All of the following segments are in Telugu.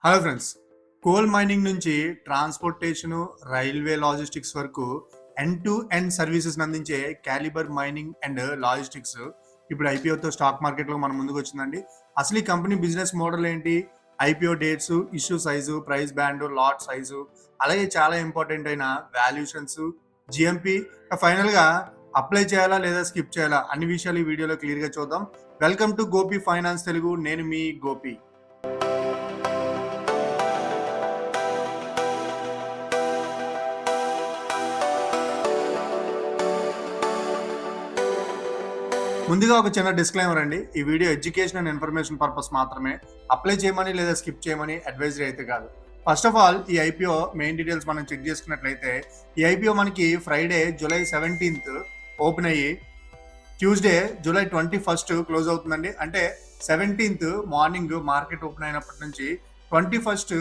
Hello friends. కోల్ మైనింగ్ నుంచి ట్రాన్స్‌పోర్టేషను, రైల్వే లాజిస్టిక్స్ వరకు ఎండ్ టు ఎండ్ సర్వీసెస్‌ని అందించే క్యాలిబర్ మైనింగ్ అండ్ లాజిస్టిక్స్ ఇప్పుడు ఐపీఓతో స్టాక్ మార్కెట్‌లో మన ముందుకొచ్చిందండి. అసలు ఈ కంపెనీ బిజినెస్ మోడల్ ఏంటి? IPO dates, issue size, price band, lot size, అలాగే చాలా ఇంపార్టెంట్ అయిన వాల్యుయేషన్స్, జీఎంపీ, ఫైనల్‌గా అప్లై చేయాలా లేదా స్కిప్ చేయాలా అన్ని విషయాలు ఈ వీడియోలో క్లియర్‌గా చూద్దాం. Welcome to Gopi finance Telugu. నేను మీ గోపి. ముందుగా ఒక చిన్న డిస్క్లైమర్ అండి. ఈ video education and information purpose మాత్రమే. అప్లై చేయమని లేదా స్కిప్ చేయమని అడ్వైజరీ అయితే కాదు. ఫస్ట్ ఆఫ్ ఆల్ ఈ ఐపీఓ మెయిన్ డీటెయిల్స్ మనం చెక్ చేసుకున్నట్లయితే ఈ ఐపీఓ మనకి ఫ్రైడే జూలై 17th ఓపెన్ అయ్యి ట్యూస్డే జూలై 21st క్లోజ్ అవుతుందండి. అంటే 17th మార్నింగ్ మార్కెట్ ఓపెన్ అయినప్పటి నుంచి 21st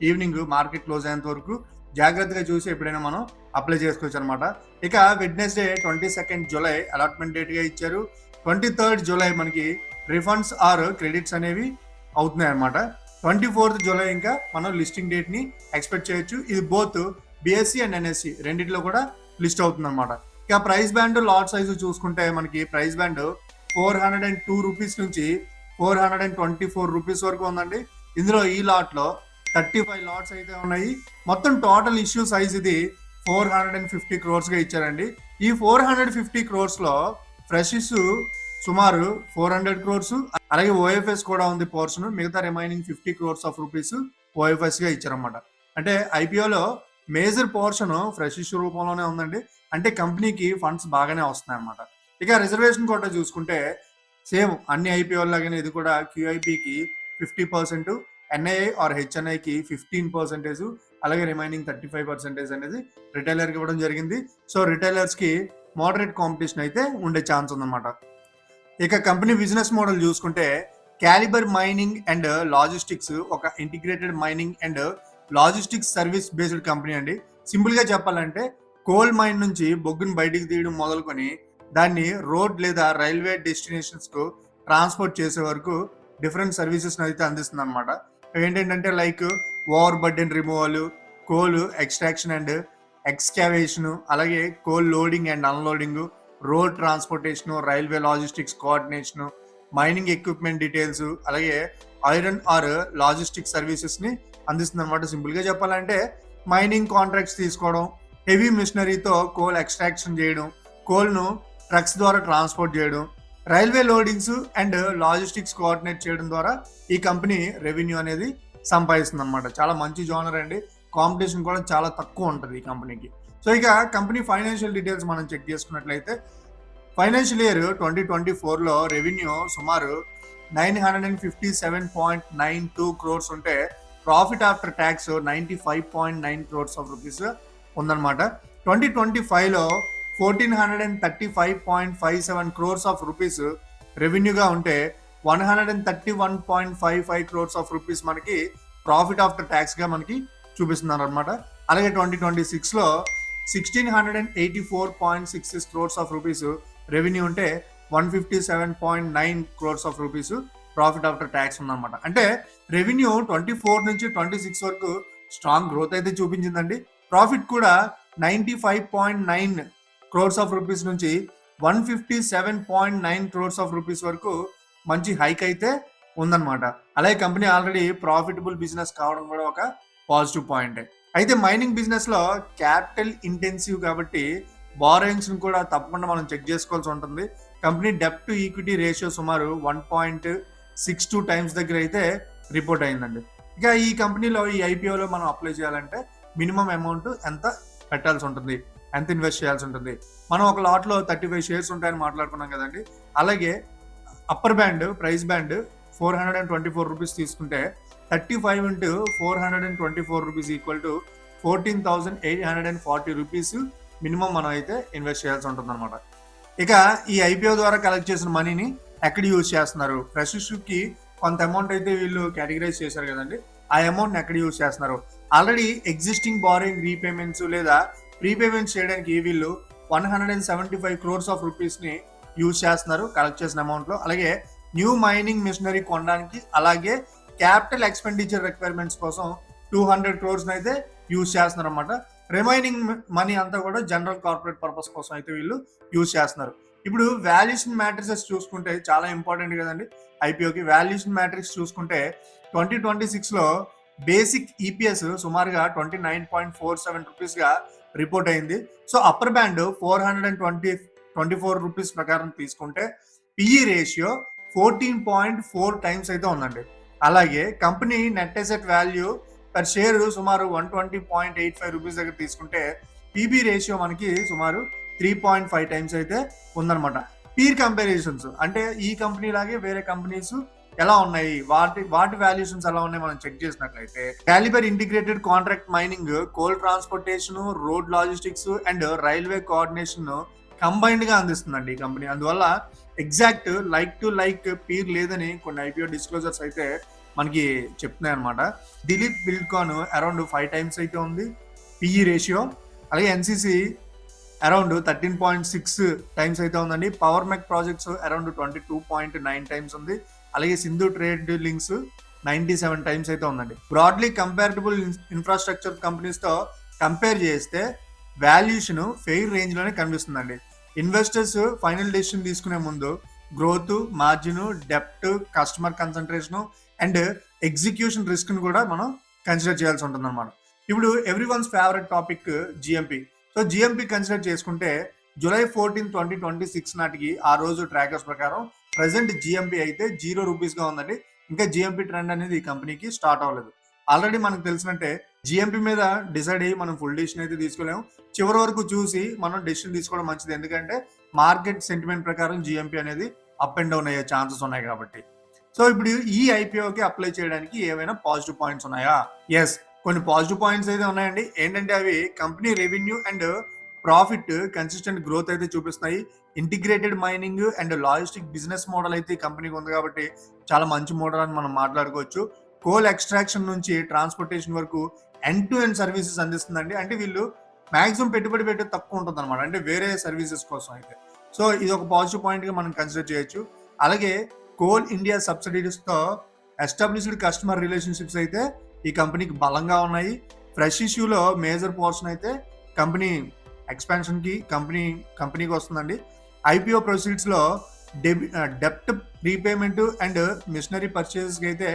ఈవినింగ్ మార్కెట్ క్లోజ్ అయ్యేంత వరకు జాగ్రత్తగా చూసి ఎప్పుడైనా మనం అప్లై చేసుకోవచ్చు అనమాట. ఇక వెడ్నెస్డే 22nd జూలై అలాట్మెంట్ డేట్గా ఇచ్చారు. 23rd జూలై మనకి రిఫండ్స్ ఆర్ క్రెడిట్స్ అనేవి అవుతున్నాయి అనమాట. 24th జూలై ఇంకా మనం లిస్టింగ్ డేట్ ని ఎక్స్పెక్ట్ చేయొచ్చు. ఇది బోత్ బిఎస్సి అండ్ ఎన్ఎస్సి రెండింటిలో కూడా లిస్ట్ అవుతుంది అనమాట. ఇక ప్రైస్ బ్యాండ్, లాట్ సైజు చూసుకుంటే మనకి ప్రైస్ బ్యాండ్ 402 రూపీస్ నుంచి 424 రూపీస్ వరకు ఉందండి. ఇందులో ఈ లాట్ లో 35 లాట్స్ అయితే ఉన్నాయి. మొత్తం టోటల్ ఇష్యూ సైజ్ ఇది 450 crores గా ఇచ్చారండి. ఈ 450 crores లో ఫ్రెష్ ఇష్యూ సుమారు 400 crores, అలాగే ఓఎఫ్ఎస్ కూడా ఉంది పోర్షన్. మిగతా remaining 50 crores of rupees OFS గా ఇచ్చారన్నమాట. అంటే ఐపీఓలో మేజర్ పోర్షన్ ఫ్రెష్ ఇష్యూ రూపంలోనే ఉందండి. అంటే కంపెనీకి ఫండ్స్ బాగానే వస్తున్నాయి అన్నమాట. ఇక రిజర్వేషన్ కోటా చూసుకుంటే సేమ్ అన్ని ఐపీఓ లాగానే ఇది కూడా క్యూఐపికి 50%, ఎన్ఐఐ ఆర్ హెచ్ఎన్ఐకి 15%, అలాగే రిమైనింగ్ 35% అనేది రిటైలర్కి ఇవ్వడం జరిగింది. సో రిటైలర్స్కి మోడరేట్ కాంపిటీషన్ అయితే ఉండే ఛాన్స్ ఉందన్నమాట. ఇక కంపెనీ బిజినెస్ మోడల్ చూసుకుంటే క్యాలిబర్ మైనింగ్ అండ్ లాజిస్టిక్స్ ఒక integrated mining and logistics service based company అండి. సింపుల్గా చెప్పాలంటే కోల్ మైన్ నుంచి బొగ్గును బయటికి తీయడం మొదలుకొని దాన్ని రోడ్ లేదా రైల్వే డెస్టినేషన్స్కు ట్రాన్స్పోర్ట్ చేసే వరకు డిఫరెంట్ సర్వీసెస్ అయితే అందిస్తుంది అనమాట. ఏంటంటే like over burden removal, coal extraction and excavation, అలాగే coal loading and unloading, road transportation, railway logistics coordination, mining equipment details, అలాగే ఐరన్ ఆర్ లాజిస్టిక్ సర్వీసెస్ ని అందిస్తుంది అనమాట. సింపుల్ గా చెప్పాలంటే మైనింగ్ కాంట్రాక్ట్స్ తీసుకోవడం, హెవీ మిషనరీతో కోల్ ఎక్స్ట్రాక్షన్ చేయడం, కోల్ ను ట్రక్స్ ద్వారా ట్రాన్స్పోర్ట్ చేయడం, railway loadings and logistics coordinate చేయడం ద్వారా ఈ కంపెనీ రెవెన్యూ అనేది సంపాదిస్తుంది అనమాట. చాలా మంచి జోనర్ అండి. కాంపిటీషన్ కూడా చాలా తక్కువ ఉంటుంది ఈ కంపెనీకి. సో ఇక కంపెనీ ఫైనాన్షియల్ డీటెయిల్స్ మనం చెక్ చేసుకున్నట్లయితే ఫైనాన్షియల్ ఇయర్ 2024లో రెవెన్యూ సుమారు 957.92 crores ఉంటే profit after tax 95.9 crores of rupees ఉందన్నమాట. 2025లో 1435.57 crores ఆఫ్ రూపీస్ రెవెన్యూగా ఉంటే 131.55 crores ఆఫ్ రూపీస్ మనకి ప్రాఫిట్ ఆఫ్టర్ ట్యాక్స్ గా మనకి చూపిస్తున్నారు అనమాట. అలాగే 2026లో 1684.66 crores ఆఫ్ రూపీస్ రెవెన్యూ ఉంటే 157.9 crores of rupees profit after tax ఉందన్నమాట. అంటే రెవెన్యూ 24 నుంచి 26 వరకు స్ట్రాంగ్ గ్రోత్ అయితే చూపించిందండి. ప్రాఫిట్ కూడా 95.9 crores ఆఫ్ రూపీస్ నుంచి 157.9 crores ఆఫ్ రూపీస్ వరకు మంచి హైక్ అయితే ఉందన్నమాట. అలాగే కంపెనీ ఆల్రెడీ ప్రాఫిటబుల్ బిజినెస్ కావడం కూడా ఒక పాజిటివ్ పాయింట్. అయితే మైనింగ్ బిజినెస్ లో క్యాపిటల్ ఇంటెన్సివ్ కాబట్టి బారోయింగ్స్ కూడా తప్పకుండా మనం చెక్ చేసుకోవాల్సి ఉంటుంది. కంపెనీ డెప్ట్ టు ఈక్విటీ రేషియో సుమారు 1.62 times దగ్గర అయితే రిపోర్ట్ అయిందండి. ఇక ఈ కంపెనీలో ఈ ఐపీఓలో మనం అప్లై చేయాలంటే మినిమం అమౌంట్ ఎంత పెట్టాల్సి ఉంటుంది, ఎంత ఇన్వెస్ట్ చేయాల్సి ఉంటుంది. మనం ఒక లాట్ లో 35 షేర్స్ ఉంటాయని మాట్లాడుకున్నాం కదండి. అలాగే upper band price band 424 rupees తీసుకుంటే 35 into 424 rupees equal to 14,840 rupees minimum మనం అయితే ఇన్వెస్ట్ చేయాల్సి ఉంటుంది అనమాట. ఇక ఈ ఐపీఓ ద్వారా కలెక్ట్ చేసిన మనీని ఎక్కడ యూజ్ చేస్తున్నారు, ఫ్రెష్ ఇష్యూకి కొంత అమౌంట్ అయితే వీళ్ళు కేటగిరైజ్ చేశారు కదండి. ఆ అమౌంట్ ఎక్కడ యూజ్ చేస్తున్నారు? ఆల్రెడీ ఎగ్జిస్టింగ్ బారోయింగ్ రీపేమెంట్స్ లేదా ప్రీపేమెంట్స్ చేయడానికి వీళ్ళు 175 crores ఆఫ్ రూపీస్ ని యూజ్ చేస్తున్నారు కలెక్ట్ చేసిన అమౌంట్ లో. అలాగే న్యూ మైనింగ్ మిషనరీ కొనడానికి, అలాగే క్యాపిటల్ ఎక్స్పెండిచర్ రిక్వైర్మెంట్స్ కోసం 200 crores అయితే యూజ్ చేస్తున్నారు అనమాట. రిమైనింగ్ మనీ అంతా కూడా జనరల్ కార్పొరేట్ పర్పస్ కోసం అయితే వీళ్ళు యూజ్ చేస్తున్నారు. ఇప్పుడు వాల్యుయేషన్ మ్యాట్రిసెస్ చూసుకుంటే చాలా ఇంపార్టెంట్ కదండి ఐపీఓకి. వాల్యుయేషన్ మ్యాట్రిక్స్ చూసుకుంటే 2026లో బేసిక్ ఈపీఎస్ సుమారుగా 29.47 రూపీస్గా రిపోర్ట్ అయింది. సో అప్పర్ బ్యాండ్ 424 రూపీస్ ప్రకారం తీసుకుంటే పిఈ రేషియో 14.4 టైమ్స్ అయితే ఉందండి. అలాగే company net asset value per share సుమారు 120.85 రూపీస్ దగ్గర తీసుకుంటే పీబీ రేషియో మనకి సుమారు 3.5 టైమ్స్ అయితే ఉందన్నమాట. పీర్ కంపారిజన్స్ అంటే ఈ కంపెనీ లాగే వేరే కంపెనీస్ ఎలా ఉన్నాయి, వాటి వాల్యుయేషన్స్ ఎలా ఉన్నాయి మనం చెక్ చేసినట్లయితే calibre integrated contract mining, coal transportation, road logistics and railway coordination combined గా అందిస్తుందండి ఈ కంపెనీ. అందువల్ల exact like to like peer లేదని కొన్ని ఐపీఓ డిస్క్లోజర్స్ అయితే మనకి చెప్తున్నాయి అనమాట. దిలీప్ బిల్డ్కాన్ అరౌండ్ 5 టైమ్స్ అయితే ఉంది పిఈ రేషియో. అలాగే ఎన్సీసీ అరౌండ్ 13.6 టైమ్స్ అయితే ఉందండి. Power Mech Projects around 22.9 times ఉంది. అలాగే సింధు ట్రేడ్ లింక్స్ 97 టైమ్స్ అయితే ఉందండి. బ్రాడ్లీ కంపారిటబుల్ ఇన్ఫ్రాస్ట్రక్చర్ కంపెనీస్ తో కంపేర్ చేస్తే వాల్యుయేషన్ ఫెయిర్ రేంజ్ లోనే కనిపిస్తుందండి. ఇన్వెస్టర్స్ ఫైనల్ డెసిషన్ తీసుకునే ముందు గ్రోత్, మార్జిన్, డెప్ట్, customer concentration and execution risk ను కూడా మనం కన్సిడర్ చేయాల్సి ఉంటుంది అనమాట. ఇప్పుడు every one's favourite topic GMP. So GMP consider చేసుకుంటే జూలై 14, 2026 నాటికి ఆ రోజు ట్రాకర్స్ ప్రకారం ప్రెసెంట్ జిఎంపి అయితే 0 రూపీస్ గా ఉందండి. ఇంకా జిఎంపి ట్రెండ్ అనేది ఈ కంపెనీకి స్టార్ట్ అవ్వలేదు. ఆల్రెడీ మనకు తెలిసినట్టే జిఎంపి మీద డిసైడ్ అయ్యి మనం ఫుల్ డెసిషన్ అయితే తీసుకోలేము. చివరి వరకు చూసి మనం డెసిషన్ తీసుకోవడం మంచిది. ఎందుకంటే మార్కెట్ సెంటిమెంట్ ప్రకారం జిఎంపి అనేది అప్ అండ్ డౌన్ అయ్యే ఛాన్సెస్ ఉన్నాయి కాబట్టి. సో ఇప్పుడు ఈ ఐపీఓకి అప్లై చేయడానికి ఏమైనా పాజిటివ్ పాయింట్స్ ఉన్నాయా? ఎస్, కొన్ని పాజిటివ్ పాయింట్స్ అయితే ఉన్నాయండి. ఏంటంటే అవి company revenue and profit consistent growth అయితే చూపిస్తున్నాయి. Integrated mining and logistic business model అయితే ఈ కంపెనీకి ఉంది కాబట్టి చాలా మంచి మోడల్ అని మనం మాట్లాడుకోవచ్చు. కోల్ ఎక్స్ట్రాక్షన్ నుంచి ట్రాన్స్పోర్టేషన్ వరకు ఎండ్ టు ఎండ్ సర్వీసెస్ అందిస్తుందండి. అంటే వీళ్ళు మాక్సిమం పెట్టుబడి పెట్టే తక్కువ ఉంటుంది అనమాట, అంటే వేరే సర్వీసెస్ కోసం అయితే. సో ఇది ఒక పాజిటివ్ పాయింట్ గా మనం కన్సిడర్ చేయొచ్చు. అలాగే కోల్ ఇండియా సబ్సిడీస్ తో ఎస్టాబ్లిష్డ్ కస్టమర్ రిలేషన్షిప్స్ అయితే ఈ కంపెనీకి బలంగా ఉన్నాయి. ఫ్రెష్ ఇష్యూలో మేజర్ పోర్షన్ అయితే కంపెనీ ఎక్స్పాన్షన్ కి కంపెనీకి వస్తుందండి. ఐపీఓ ప్రొసీడ్స్ లో డెప్ట్ ప్రీపేమెంట్ అండ్ మిషనరీ పర్చేసెస్ కి అయితే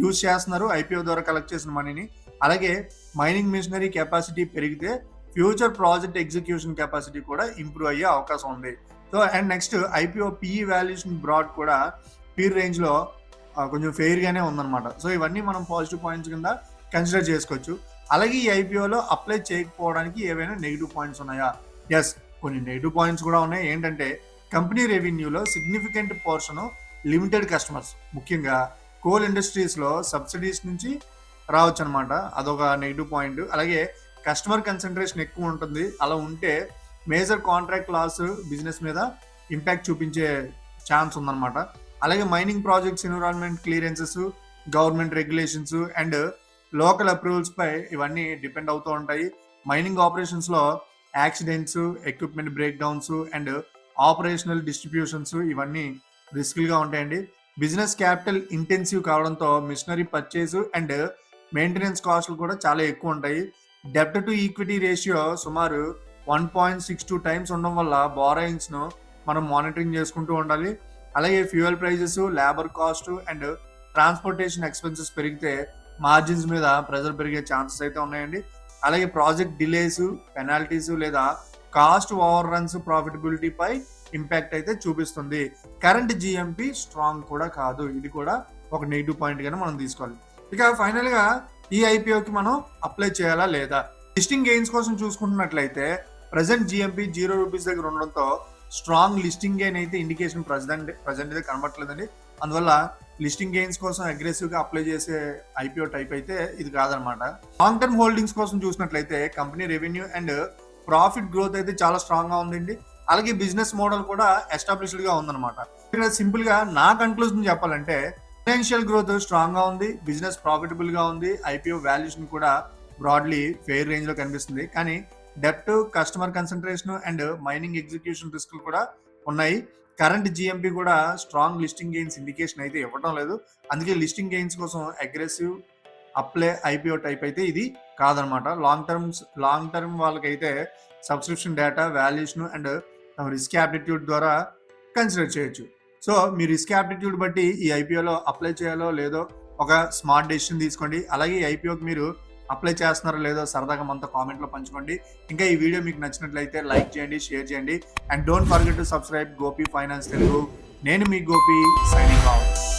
యూజ్ చేస్తున్నారు ఐపీఓ ద్వారా కలెక్ట్ చేసిన మనీని. అలాగే మైనింగ్ మిషనరీ కెపాసిటీ పెరిగితే ఫ్యూచర్ ప్రాజెక్ట్ ఎగ్జిక్యూషన్ కెపాసిటీ కూడా ఇంప్రూవ్ అయ్యే అవకాశం ఉంది. So and next IPO PE valuation broad కూడా పీర్ రేంజ్ లో కొంచెం ఫెయిర్ గానే ఉందన్నమాట. సో ఇవన్నీ మనం పాజిటివ్ పాయింట్స్ కింద కన్సిడర్ చేసుకోవచ్చు. అలాగే ఈ ఐపీఓలో అప్లై చేయకపోవడానికి ఏవైనా నెగిటివ్ పాయింట్స్ ఉన్నాయా? ఎస్, కొన్ని నెగిటివ్ పాయింట్స్ కూడా ఉన్నాయి. ఏంటంటే కంపెనీ రెవెన్యూలో సిగ్నిఫికెంట్ పోర్షన్ లిమిటెడ్ కస్టమర్స్, ముఖ్యంగా కోల్ ఇండస్ట్రీస్ లో సబ్సిడీస్ నుంచి రావచ్చు అనమాట. అదొక నెగిటివ్ పాయింట్. అలాగే కస్టమర్ కన్సంట్రేషన్ ఎక్కువ ఉంటుంది. అలా ఉంటే మేజర్ కాంట్రాక్ట్ లాస్ బిజినెస్ మీద ఇంపాక్ట్ చూపించే ఛాన్స్ ఉందన్నమాట. అలాగే mining projects environment clearances, government regulations and local approvals పై ఇవన్నీ డిపెండ్ అవుతూ ఉంటాయి. మైనింగ్ ఆపరేషన్స్ లో accidents, equipment breakdowns and operational distributions ఇవన్నీ రిస్క్గా ఉంటాయండి. బిజినెస్ క్యాపిటల్ ఇంటెన్సివ్ కావడంతో మిషనరీ పర్చేస్ అండ్ మెయింటెనెన్స్ కాస్ట్లు కూడా చాలా ఎక్కువ ఉంటాయి. డెప్ట్ టు ఈక్విటీ రేషియో సుమారు 1.62 టైమ్స్ ఉండడం వల్ల బారోయింగ్స్ ను మనం మానిటరింగ్ చేసుకుంటూ ఉండాలి. అలాగే fuel prices, labour cost and transportation expenses పెరిగితే మార్జిన్స్ మీద ప్రెజర్ పెరిగే ఛాన్సెస్ అయితే ఉన్నాయండి. అలాగే ప్రాజెక్ట్ డిలేస్, పెనాల్టీస్ లేదా కాస్ట్ ఓవర్ రన్స్ ప్రాఫిటబిలిటీ పై ఇంపాక్ట్ అయితే చూపిస్తుంది. కరెంట్ జిఎంపి స్ట్రాంగ్ కూడా కాదు. ఇది కూడా ఒక నెగిటివ్ పాయింట్ గానే మనం తీసుకోవాలి. ఇక ఫైనల్ గా ఈ ఐపీఓకి మనం అప్లై చేయాలా లేదా? లిస్టింగ్ గెయిన్స్ కోసం చూసుకుంటున్నట్లయితే ప్రెసెంట్ జిఎంపి 0 రూపీస్ దగ్గర ఉండడంతో స్ట్రాంగ్ లిస్టింగ్ గెయిన్ అయితే ఇండికేషన్ ప్రెసెంట్ అయితే కనబడట్లేదండి. అందువల్ల లిస్టింగ్ గెయిన్స్ కోసం అగ్రెసివ్ గా అప్లై చేసే ఐపీఓ టైప్ అయితే ఇది కాదనమాట. లాంగ్ టర్మ్ హోల్డింగ్స్ కోసం చూసినట్లయితే company revenue and profit growth అయితే చాలా స్ట్రాంగ్ గా ఉందండి. అలాగే బిజినెస్ మోడల్ కూడా ఎస్టాబ్లిష్డ్ గా ఉందన్నమాట. ఇక్కడ సింపుల్ గా నా కన్క్లూజన్ చెప్పాలంటే ఫైనాన్షియల్ గ్రోత్ స్ట్రాంగ్ గా ఉంది, బిజినెస్ ప్రాఫిటబుల్ గా ఉంది, ఐపీఓ వాల్యుయేషన్ కూడా బ్రాడ్లీ ఫెయిర్ రేంజ్ లో కనిపిస్తుంది. కానీ డెప్ట్, customer concentration and mining execution risk కూడా ఉన్నాయి. కరెంట్ జిఎంపి కూడా స్ట్రాంగ్ లిస్టింగ్ గెయిన్స్ ఇండికేషన్ అయితే ఇవ్వడం లేదు. అందుకే లిస్టింగ్ గెయిన్స్ కోసం అగ్రెసివ్ అప్లై ఐపీఓ టైప్ అయితే ఇది కాదనమాట. లాంగ్ టర్మ్ వాళ్ళకైతే subscription data valuation and risk aptitude ద్వారా కన్సిడర్ చేయొచ్చు. సో మీ రిస్క్ యాప్టిట్యూడ్ బట్టి ఈ ఐపీఓలో అప్లై చేయాలో లేదో ఒక స్మార్ట్ డెసిషన్ తీసుకోండి. అలాగే ఈ ఐపీఓకి మీరు అప్లై చేస్తున్నారో లేదో సరదాగా మనతో కామెంట్లో పంచుకోండి. ఇంకా ఈ వీడియో మీకు నచ్చినట్లయితే లైక్ చేయండి, షేర్ చేయండి and don't forget to subscribe Gopi finance Telugu. నేను మీ గోపి, సైనింగ్ ఆఫ్.